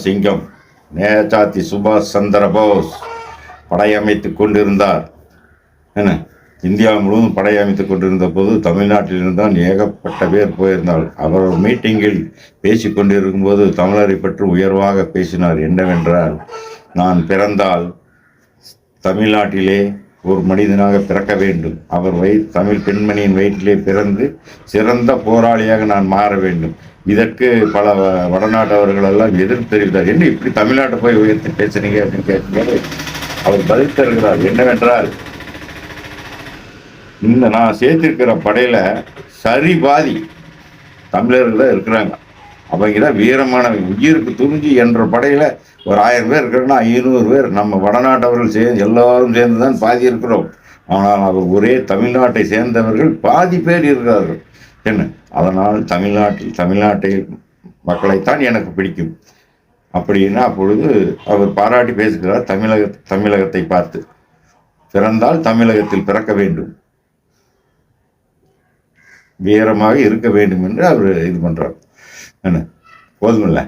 சிங்கம் நேதாஜி சுபாஷ் சந்திர போஸ் படையமைத்துக் கொண்டிருந்தார். என்ன, இந்தியா முழுவதும் படையமைத்துக் கொண்டிருந்த போது தமிழ்நாட்டிலிருந்தான் ஏகப்பட்ட பேர் போயிருந்தார். அவர் மீட்டிங்கில் பேசி கொண்டிருக்கும்போது தமிழரை பற்றி உயர்வாக பேசினார். என்னவென்றால், நான் பிறந்தால் தமிழ்நாட்டிலே ஒரு மனிதனாக பிறக்க வேண்டும். அவர் தமிழ் பெண்மணியின் வயிற்றிலே பிறந்து சிறந்த போராளியாக நான் மாற வேண்டும். இதற்கு பல வடநாட்டவர்கள் எல்லாம் எதிர்ப்பு தெரிவித்தார். என்ன இப்படி தமிழ்நாட்டை போய் உயர்த்தி பேசுறீங்க அப்படின்னு கேட்கும்போது அவர் பதில் தருகிறார். என்னவென்றால், இந்த நான் சேர்த்திருக்கிற படையில சரி பாதி தமிழர்கள் தான் இருக்கிறாங்க. அவங்க தான் வீரமானவங்க. உயிருக்கு துணிஞ்சு என்ற படையில ஒரு 1000 பேர் இருக்கிறோன்னா 500 பேர் நம்ம வடநாட்டவர்கள் சேர்ந்து எல்லாரும் சேர்ந்து தான் பாதி இருக்கிறோம். ஆனால் அவர் ஒரே தமிழ்நாட்டை சேர்ந்தவர்கள் பாதி பேர் இருக்கிறார்கள். என்ன, அதனால் தமிழ்நாட்டை மக்களைத்தான் எனக்கு பிடிக்கும் அப்படின்னா அப்பொழுது அவர் பாராட்டி பேசுகிறார். தமிழகத்தை பார்த்து, பிறந்தால் தமிழகத்தில் பிறக்க வேண்டும், வீரமாக இருக்க வேண்டும் என்று அவர் இது பண்றார். என்ன, போதுமில்ல?